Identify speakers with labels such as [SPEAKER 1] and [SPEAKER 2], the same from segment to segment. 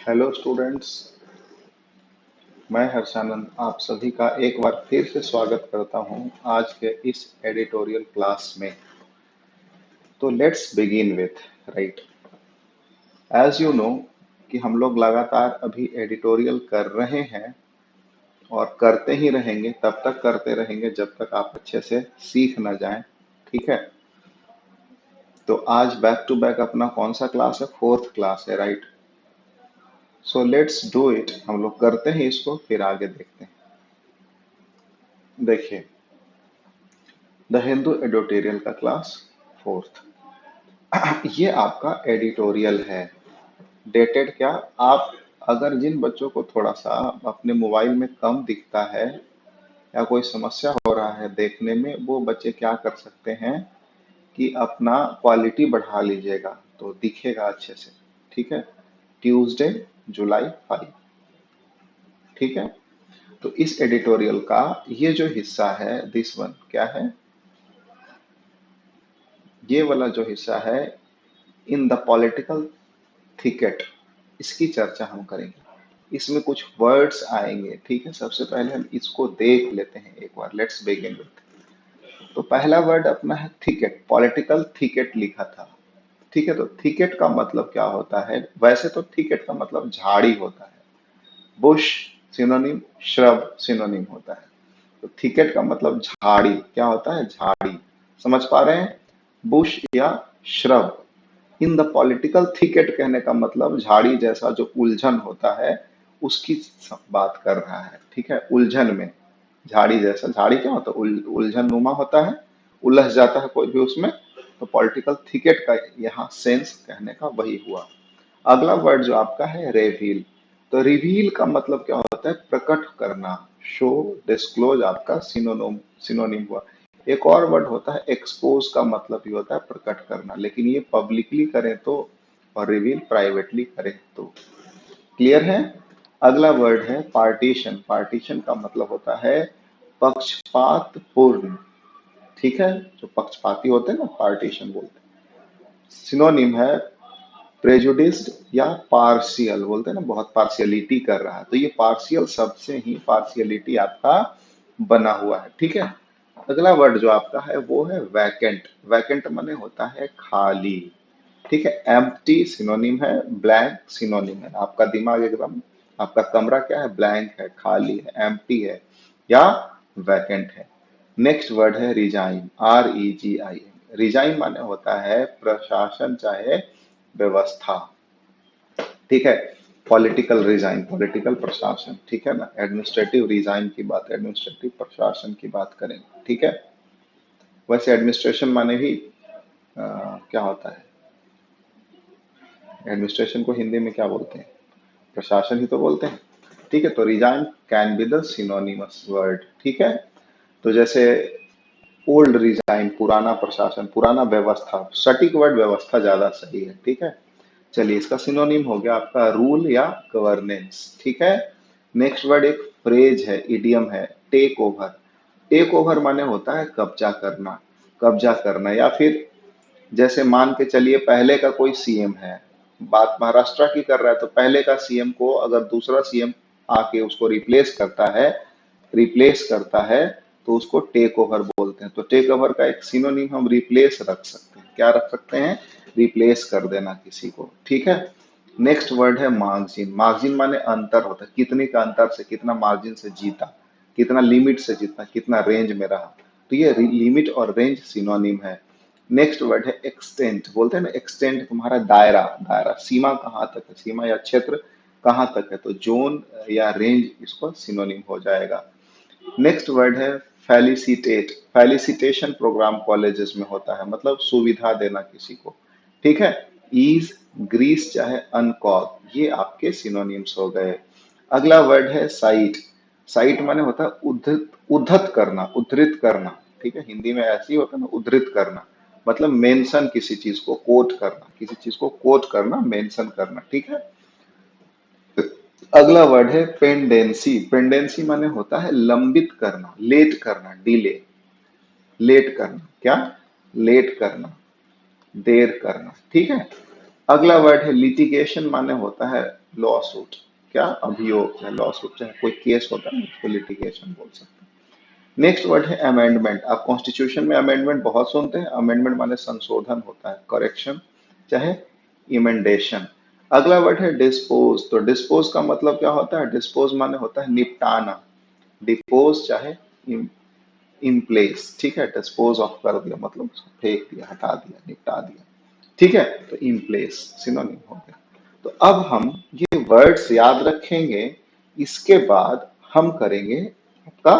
[SPEAKER 1] Hello students. मैं हर्षानंद आप सभी का एक बार फिर से स्वागत करता हूं आज के इस एडिटोरियल क्लास में। तो let's begin with right. As you know कि हम लोग लगातार अभी एडिटोरियल कर रहे हैं और करते ही रहेंगे, तब तक करते रहेंगे जब तक आप अच्छे से सीख ना जाएं। ठीक है। तो आज बैक टू बैक अपना कौन सा क्लास है? फोर्थ क्लास है, right. So let's do it. हम लोग करते हैं इसको, फिर आगे देखते हैं। देखिए, द हिंदू एडिटोरियल का क्लास फोर्थ, ये आपका एडिटोरियल है। डेटेड क्या? आप अगर जिन बच्चों को थोड़ा सा अपने मोबाइल में कम दिखता है या कोई समस्या हो रहा है देखने में, वो बच्चे क्या कर सकते हैं कि अपना क्वालिटी बढ़ा लीजिएगा तो दिखेगा अच्छे से। ठीक है। ट्यूसडे जुलाई 5। ठीक है। तो इस एडिटोरियल का ये जो हिस्सा है, दिस वन क्या है? ये वाला जो हिस्सा है, इन द पॉलिटिकल थिकेट, इसकी चर्चा हम करेंगे। इसमें कुछ वर्ड्स आएंगे। ठीक है। सबसे पहले हम इसको देख लेते हैं एक बार। Let's begin with. तो पहला वर्ड अपना है थिकेट। पॉलिटिकल थिकेट लिखा था। ठीक है। तो थिकेट का मतलब क्या होता है? वैसे तो थिकेट का मतलब झाड़ी होता है। बुश सिनोनिम, श्रब सिनोनिम होता है। तो थिकेट का मतलब झाड़ी। क्या होता है? झाड़ी। समझ पा रहे हैं? बुश या shrub. In the political thicket कहने का मतलब झाड़ी जैसा जो उलझन होता है उसकी बात कर रहा है। ठीक है। उलझन में झाड़ी जैसा, झाड़ी क्या होता है? उलझन नुमा होता है, उलझ जाता है कोई भी उसमें। तो पॉलिटिकल थिकेट का यहाँ सेंस कहने का वही हुआ। अगला वर्ड जो आपका है रेवील। तो रिवील का मतलब क्या होता है? प्रकट करना। शो, डिस्क्लोज आपका सिनोनिम सिनोनिम हुआ। एक और वर्ड होता है एक्सपोज। का मतलब ये होता है प्रकट करना, लेकिन ये पब्लिकली करें तो, और रिवील प्राइवेटली करें तो। क्लियर है? अगला वर्ड है पार्टीशन। पार्टीशन का मतलब होता है पक्षपात पूर्ण। ठीक है। जो पक्षपाती होते हैं ना, पार्टीशन बोलते हैं। सिनोनिम है प्रेजुडिस्ड या पार्शियल, बोलते हैं ना, बहुत पार्शियलिटी कर रहा है। तो ये पार्शियल शब्द से ही पार्शियलिटी आपका बना हुआ है। ठीक है। अगला वर्ड जो आपका है वो है वैकेंट। वैकेंट माने होता है खाली। ठीक है। एम्प्टी सिनोनिम है, ब्लैंक सिनोनिम है। आपका दिमाग एकदम, आपका कमरा क्या है? ब्लैंक है, खाली है, एम्प्टी है या वैकेंट है। नेक्स्ट वर्ड है रिजाइन। REGIN। रिजाइन माने होता है प्रशासन चाहे व्यवस्था। ठीक है। पॉलिटिकल रिजाइन, पॉलिटिकल प्रशासन। ठीक है ना। एडमिनिस्ट्रेटिव रिजाइन की बात, एडमिनिस्ट्रेटिव प्रशासन की बात करेंगे। ठीक है। वैसे एडमिनिस्ट्रेशन माने भी क्या होता है? एडमिनिस्ट्रेशन को हिंदी में क्या बोलते हैं? प्रशासन ही तो बोलते हैं। ठीक है। तो resign can be the synonymous word. ठीक है। तो जैसे ओल्ड रिजाइन, पुराना प्रशासन, पुराना व्यवस्था। सटीक वर्ड व्यवस्था ज्यादा सही है। ठीक है। चलिए, इसका सिनोनिम हो गया आपका रूल या गवर्नेंस। ठीक है। नेक्स्ट वर्ड एक फ्रेज है, इडियम है, टेक ओवर। टेक ओवर माने होता है कब्जा करना। कब्जा करना, या फिर जैसे मान के चलिए पहले का कोई सीएम है, बात महाराष्ट्र की कर रहा है, तो पहले का सीएम को अगर दूसरा सीएम आके उसको रिप्लेस करता है तो उसको टेक ओवर बोलते हैं। तो टेक ओवर का एक सिनोनिम हम रिप्लेस रख सकते हैं। क्या रख सकते हैं? रिप्लेस कर देना किसी को। ठीक है। नेक्स्ट वर्ड है मार्जिन। मार्जिन माने अंतर होता है, कितने का अंतर से, कितना मार्जिन से जीता, कितना लिमिट से जीतना, कितना रेंज में रहा। तो ये लिमिट और रेंज सिनोनिम है। नेक्स्ट वर्ड है एक्सटेंट। बोलते हैं ना, एक्सटेंट तुम्हारा दायरा। दायरा सीमा कहाँ तक है, सीमा या क्षेत्र कहाँ तक है, तो जोन या रेंज इसको सिनोनिम हो जाएगा। नेक्स्ट वर्ड है फैलिसिटेट। फैलिसिटेशन प्रोग्राम कॉलेजेस में होता है, मतलब सुविधा देना किसी को। ठीक है। ईज, ग्रीस चाहे अनकॉग, ये आपके सिनोनिम्स हो गए। अगला वर्ड है साइट। साइट माने होता है उद्धृत, उद्धत करना, उद्धृत करना। ठीक है। हिंदी में ऐसे ही होता है ना, उद्धृत करना। मतलब मेंशन किसी चीज को, कोट करना, किसी चीज को कोट करना, मेंशन करना। ठीक है। अगला वर्ड है पेंडेंसी। पेंडेंसी माने होता है लंबित करना, लेट करना, डिले। लेट करना क्या? लेट करना, देर करना। ठीक है। अगला वर्ड है लिटिगेशन, माने होता है लॉ सूट, क्या अभियोग है, लॉ सूट चाहे कोई केस होता है उसको लिटिगेशन बोल सकते हैं। नेक्स्ट वर्ड है अमेंडमेंट। आप कॉन्स्टिट्यूशन में अमेंडमेंट बहुत सुनते हैं, अमेंडमेंट माने संशोधन होता है, करेक्शन चाहे इमेंडेशन। अगला वर्ड है डिस्पोज। तो डिस्पोज का मतलब क्या होता है, डिस्पोज माने होता है निपटाना, डिपोज चाहे इन प्लेस, ठीक है, डिस्पोज ऑफ कर दिया मतलब उसको फेंक दिया, हटा दिया, निपटा दिया, ठीक है, तो इन प्लेस सिनोनिम हो गया। तो अब हम ये वर्ड्स याद रखेंगे, इसके बाद हम करेंगे आपका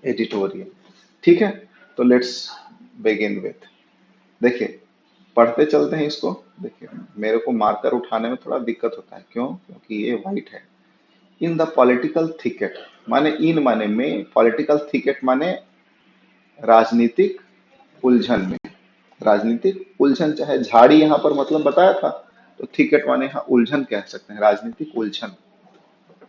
[SPEAKER 1] एडिटोरियल, ठीक है। तो लेट्स बिगिन विथ, देखिए पढ़ते चलते हैं इसको। देखिए मेरे को मार्कर उठाने में थोड़ा दिक्कत होता है, क्यों, क्योंकि ये वाइट है। इन द पॉलिटिकल थिकेट, माने इन माने में, पॉलिटिकल थिकेट माने राजनीतिक उलझन में, राजनीतिक उलझन चाहे झाड़ी यहाँ पर मतलब बताया था, तो थिकेट माने यहाँ उलझन कह सकते हैं, राजनीतिक उलझन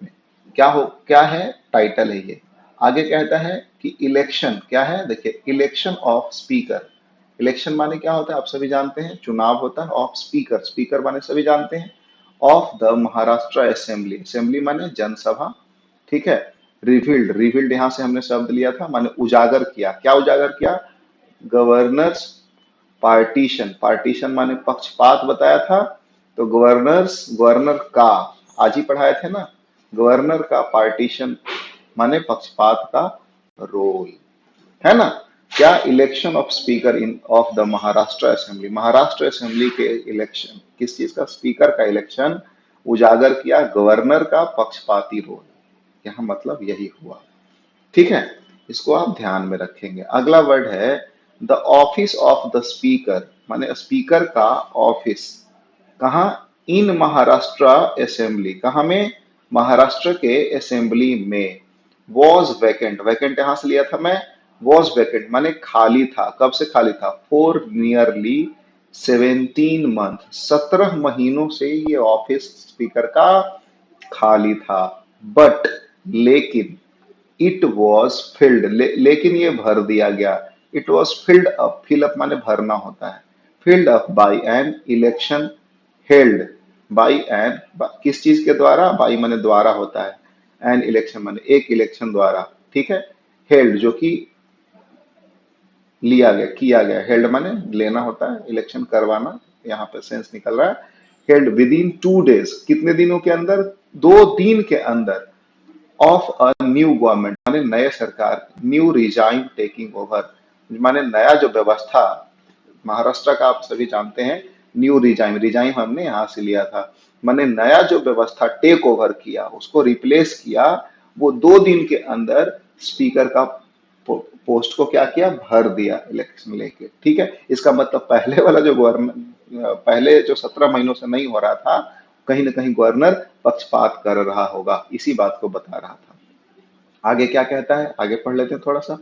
[SPEAKER 1] में। क्या है, टाइटल है ये। आगे कहता है कि इलेक्शन क्या है, देखिए इलेक्शन ऑफ स्पीकर। इलेक्शन माने क्या होता है आप सभी जानते हैं, चुनाव होता है। ऑफ स्पीकर, स्पीकर माने सभी जानते हैं। Of the Maharashtra assembly, assembly माने जनसभा, ठीक है। रिवील्ड, रिवील्ड यहां से हमने शब्द लिया था, माने उजागर किया, क्या उजागर किया, गवर्नर्स पार्टीशन, पार्टीशन माने पक्षपात बताया था, तो गवर्नर्स, गवर्नर का, आज ही पढ़ाए थे ना, गवर्नर का पार्टीशन माने पक्षपात का रोल, है ना। क्या, election of speaker in of the Maharashtra assembly, Maharashtra assembly के इलेक्शन, किस चीज का, स्पीकर का इलेक्शन उजागर किया गवर्नर का पक्षपाती रोल, यहाँ मतलब यही हुआ, ठीक है। इसको आप ध्यान में रखेंगे। अगला वर्ड है the office of the speaker, माने स्पीकर का ऑफिस, कहा, इन महाराष्ट्र असेंबली, कहा में, महाराष्ट्र के असेंबली में। वॉज वैकेंट, वैकेंट यहां से लिया था मैं, वॉज वैकेंट माने खाली था, कब से खाली था, फॉर नियरली 17 मंथ, 17 महीनों से ये ऑफिस स्पीकर का खाली था। बट, लेकिन, इट वॉज फिल्ड, लेकिन ये भर दिया गया, it was filled up, fill up माने भरना होता है, filled up by an election held, by an, किस चीज के द्वारा, बाई माने द्वारा होता है, एन इलेक्शन माने एक इलेक्शन द्वारा, ठीक है, हेल्ड जो कि लिया गया, किया गया, हेल्ड माने लेना होता है, इलेक्शन करवाना, यहाँ पे सेंस निकल रहा है। हेल्ड विद इन 2 डेज, कितने दिनों के अंदर, 2 दिन के अंदर, ऑफ अ न्यू गवर्नमेंट माने नए सरकार, न्यू रिजाइम टेकिंग ओवर, माने नया जो व्यवस्था, महाराष्ट्र का आप सभी जानते हैं, न्यू रिजाइम, रिजाइम हमने यहां से लिया था, माने नया जो व्यवस्था टेक ओवर किया, उसको रिप्लेस किया, वो 2 दिन के अंदर स्पीकर का पोस्ट को क्या किया, भर दिया इलेक्शन लेके, ठीक है। इसका मतलब पहले वाला जो गवर्नर, पहले जो 17 महीनों से नहीं हो रहा था, कहीं ना कहीं गवर्नर पक्षपात कर रहा होगा, इसी बात को बता रहा था। आगे क्या कहता है, आगे पढ़ लेते हैं थोड़ा सा।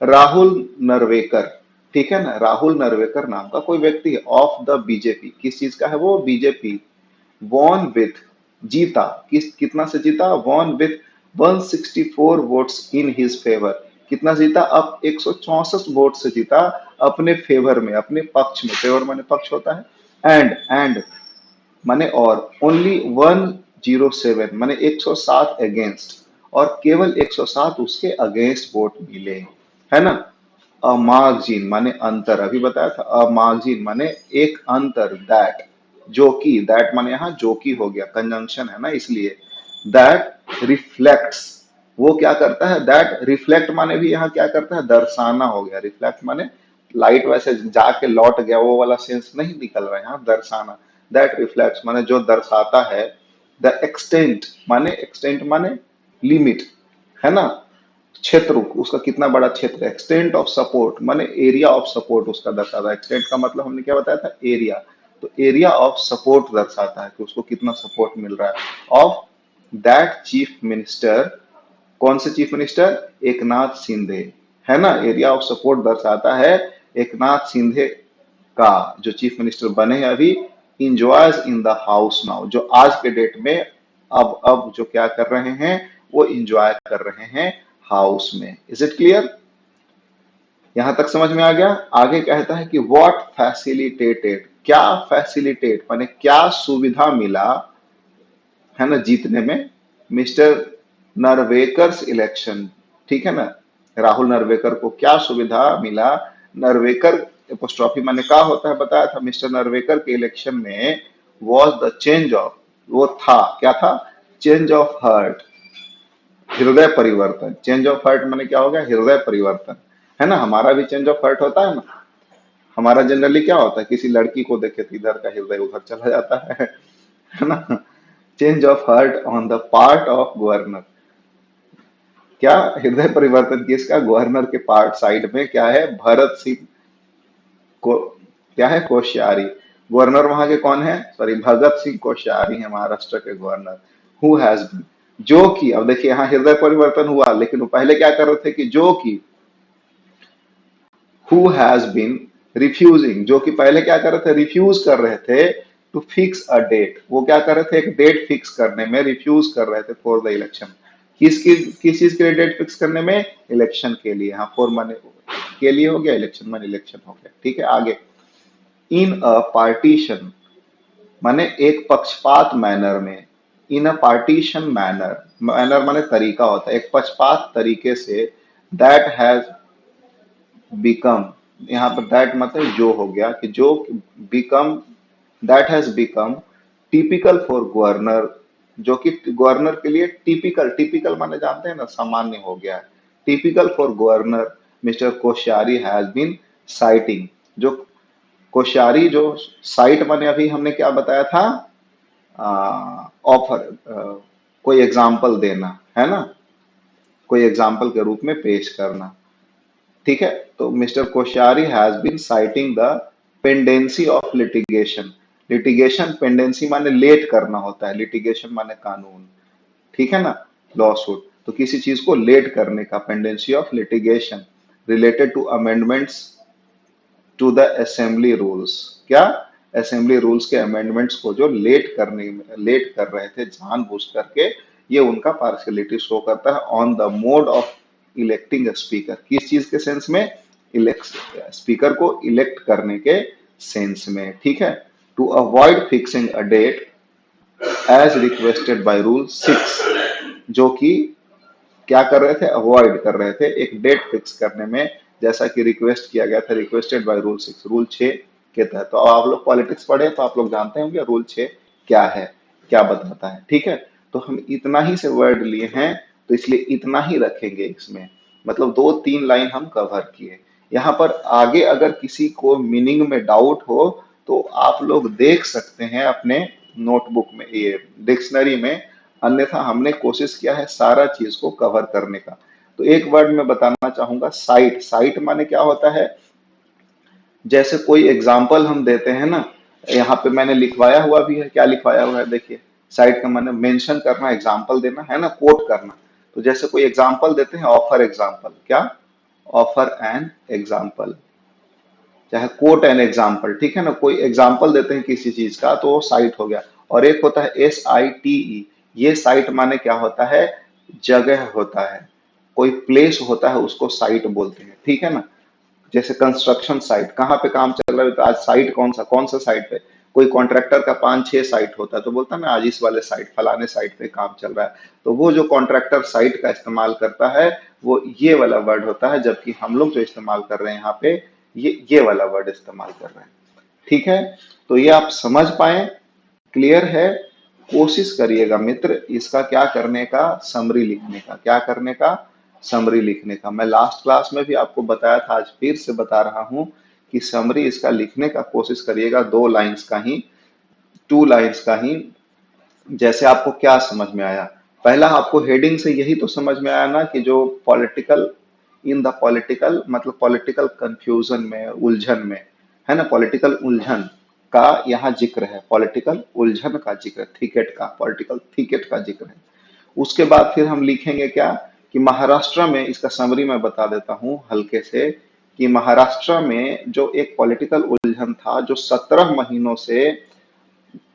[SPEAKER 1] राहुल नरवेकर, ठीक है ना, राहुल नरवेकर नाम का कोई व्यक्ति है, ऑफ द बीजेपी, किस चीज का है वो, बीजेपी, वॉन विथ, जीता, कितना से जीता, won with 164 votes in his favour, कितना जीता, अब 164 वोट से जीता अपने फेवर में, अपने पक्ष में, फेवर माने पक्ष होता है, एंड माने और, ओनली 107 माने 107 अगेंस्ट, और केवल 107 उसके अगेंस्ट वोट मिले, है ना। अ मार्जिन माने अंतर, अभी बताया था, अ मार्जिन माने एक अंतर, दैट, जो कि, दैट माने यहाँ जो कि हो गया, कंजंक्शन है ना इसलिए, दैट रिफ्लेक्ट्स, वो क्या करता है, दैट रिफ्लेक्ट माने भी यहाँ क्या करता है, दर्शाना हो गया, रिफ्लेक्ट माने लाइट वैसे जाके लौट गया, वो वाला सेंस नहीं निकल रहा है यहाँ, दर्शाना, दैट रिफ्लेक्ट्स माने जो दर्शाता है, द एक्सटेंट माने लिमिट, है ना, क्षेत्र, उसका कितना बड़ा क्षेत्र है, एक्सटेंट ऑफ सपोर्ट माने एरिया ऑफ सपोर्ट उसका दर्शाता है, एक्सटेंट का मतलब हमने क्या बताया था, एरिया, तो एरिया ऑफ सपोर्ट दर्शाता है कि उसको कितना सपोर्ट मिल रहा है, ऑफ दैट चीफ मिनिस्टर, कौन से चीफ मिनिस्टर, एकनाथ शिंदे, है ना, एरिया ऑफ सपोर्ट दर्शाता है एकनाथ शिंदे का, जो चीफ मिनिस्टर बने हैं अभी, enjoys in the house now, जो आज के डेट में, अब जो क्या कर रहे हैं, वो इंजॉय कर रहे हैं हाउस में। इज इट क्लियर, यहां तक समझ में आ गया। आगे कहता है कि व्हाट फैसिलिटेटेड, क्या फैसिलिटेट माने क्या सुविधा मिला, है ना, जीतने में मिस्टर नरवेकर्स इलेक्शन, ठीक है ना, राहुल नरवेकर को क्या सुविधा मिला, नरवेकर एपोस्ट्रॉफी माने क्या होता है बताया था मिस्टर नरवेकर के इलेक्शन में, वॉज द चेंज ऑफ, वो था क्या था, चेंज ऑफ हार्ट, हृदय परिवर्तन, चेंज ऑफ हार्ट माने क्या हो गया, हृदय परिवर्तन, है ना, हमारा भी चेंज ऑफ हार्ट होता है ना, हमारा जनरली क्या होता है, किसी लड़की को देखे तो इधर का हृदय उधर चला जाता है ना, change of heart on the part of governor, क्या हृदय परिवर्तन किसका, गवर्नर के पार्ट साइड में क्या है, भरत सिंह को, क्या है, कोश्यारी, गवर्नर वहां के कौन है, सॉरी भगत सिंह कोश्यारी है महाराष्ट्र के गवर्नर, हु हैज बीन, जो कि, अब देखिए यहाँ हृदय परिवर्तन हुआ, लेकिन वो पहले क्या कर रहे थे कि जो कि, हु हैज बीन रिफ्यूजिंग, जो कि पहले क्या कर रहे थे, रिफ्यूज कर रहे थे टू फिक्स अ डेट, वो क्या कर रहे थे, एक डेट फिक्स करने में रिफ्यूज कर रहे थे फॉर द इलेक्शन, किस चीज के लिए डेट फिक्स करने में, इलेक्शन के लिए, हाँ फॉर माने के लिए हो गया, इलेक्शन माने इलेक्शन हो गया, ठीक है आगे, इन अ पार्टीशन माने एक पक्षपात मैनर में, इन अ पार्टीशन मैनर, मैनर माने तरीका होता है, एक पक्षपात तरीके से, दैट हैज बिकम, यहाँ पर दैट मतलब जो हो गया, कि जो become, that has become typical for governor, जो कि गवर्नर के लिए टिपिकल, टिपिकल माने जानते हैं ना, सामान्य हो गया है, typical for governor mister Koshyari has been citing, जो कोश्यारी जो साइट माने अभी हमने क्या बताया था, ऑफर, कोई एग्जाम्पल देना, है ना, कोई एग्जाम्पल के रूप में पेश करना, ठीक है, तो mister Koshyari has been citing the pendency of litigation, litigation pendency माने लेट करना होता है, लिटिगेशन माने कानून, ठीक है ना, लॉ सूट, तो किसी चीज को लेट करने का, pendency of litigation related to amendments to the assembly rules, क्या, असेंबली रूल्स के अमेंडमेंट्स को जो लेट करने में, लेट कर रहे थे जानबूझ करके, ये उनका पार्शियलिटी शो करता है on the mode of electing speaker, किस चीज के सेंस में, इलेक्ट, स्पीकर को इलेक्ट करने के सेंस में, ठीक है, to avoid fixing a date as requested by rule 6, जो कि क्या कर रहे थे, अवॉइड कर रहे थे एक डेट फिक्स करने में, जैसा कि रिक्वेस्ट किया गया था, रिक्वेस्टेड बाय रूल 6, रूल 6 के तहत, तो आप लोग पॉलिटिक्स पढ़े तो आप लोग जानते होंगे रूल 6 क्या है, क्या बताता है, ठीक है, तो हम इतना ही से वर्ड लिए हैं, तो इसलिए इतना ही रखेंगे इसमें, मतलब 2-3 लाइन हम कवर किए, यहाँ पर आगे अगर किसी को मीनिंग में डाउट हो तो आप लोग देख सकते हैं अपने नोटबुक में, ये डिक्शनरी में, अन्यथा हमने कोशिश किया है सारा चीज को कवर करने का, तो एक वर्ड में बताना चाहूंगा, साइट, साइट माने क्या होता है, जैसे कोई एग्जाम्पल हम देते हैं ना, यहाँ पे मैंने लिखवाया हुआ भी है, क्या लिखवाया हुआ है देखिए, साइट का माने मेंशन करना, एग्जाम्पल देना, है ना, कोट करना, तो जैसे कोई एग्जाम्पल देते हैं, ऑफर एग्जाम्पल, क्या, ऑफर एन एग्जाम्पल, चाहे कोट एन एग्जाम्पल, ठीक है ना, कोई एग्जाम्पल देते हैं किसी चीज का तो वो साइट हो गया, और एक होता है SITE, ये साइट माने क्या होता है, जगह होता है, कोई प्लेस होता है उसको साइट बोलते हैं, ठीक है ना, जैसे कंस्ट्रक्शन साइट, कहाँ पे काम चल रहा है, तो आज साइट कौन सा साइट पे, कोई कॉन्ट्रैक्टर का 5-6 साइट होता है तो बोलता है ना आज इस वाले साइट, फलाने साइट पे काम चल रहा है, तो वो जो कॉन्ट्रैक्टर साइट का इस्तेमाल करता है वो ये वाला वर्ड होता है, जबकि हम लोग जो इस्तेमाल कर रहे हैं यहाँ पे ये वाला वर्ड इस्तेमाल कर रहे हैं, ठीक है, तो ये आप समझ पाए, क्लियर है, कोशिश करिएगा मित्र इसका क्या करने का, समरी लिखने का, क्या करने का, समरी लिखने का, मैं लास्ट क्लास में भी आपको बताया था, आज फिर से बता रहा हूं कि समरी इसका लिखने का कोशिश करिएगा, 2 लाइंस का ही, 2 लाइंस का ही, जैसे आपको क्या समझ में आया, पहला आपको हेडिंग से यही तो समझ में आया ना कि जो पॉलिटिकल, इन द पॉलिटिकल मतलब पॉलिटिकल कंफ्यूजन में, उलझन में, है ना, पॉलिटिकल उलझन का यहाँ जिक्र है, पॉलिटिकल उलझन का जिक्र, थिकेट का, पॉलिटिकल थिकेट का जिक्र है, उसके बाद फिर हम लिखेंगे क्या, कि महाराष्ट्र में, इसका समरी मैं बता देता हूं हल्के से, कि महाराष्ट्र में जो एक पॉलिटिकल उलझन था, जो 17 महीनों से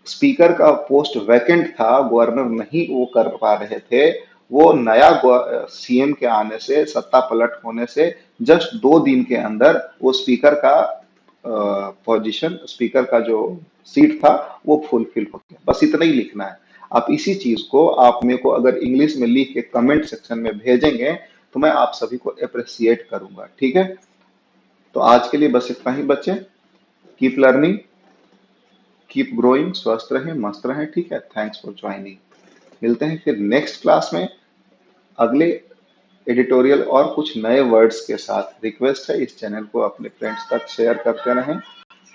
[SPEAKER 1] स्पीकर का पोस्ट वैकेंट था, गवर्नर नहीं वो कर पा रहे थे, वो नया CM के आने से, सत्ता पलट होने से जस्ट 2 दिन के अंदर वो स्पीकर का पोजीशन, स्पीकर का जो सीट था वो फुलफिल हो गया। बस इतना ही लिखना है। आप इसी चीज को आप मेरे को अगर इंग्लिश में लिख के कमेंट सेक्शन में भेजेंगे तो मैं आप सभी को अप्रिसिएट करूंगा, ठीक है। तो आज के लिए बस इतना ही बच्चे। कीप लर्निंग, कीप ग्रोइंग, स्वस्थ रहें, मस्त रहें, ठीक है। Thanks for joining. मिलते हैं फिर नेक्स्ट क्लास में अगले एडिटोरियल और कुछ नए वर्ड्स के साथ। रिक्वेस्ट है इस चैनल को अपने फ्रेंड्स तक शेयर करते रहें,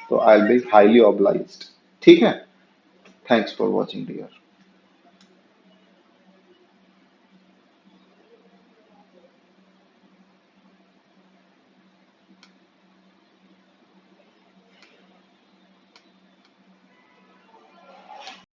[SPEAKER 1] तो I will be highly obliged, ठीक है। Thanks for watching dear.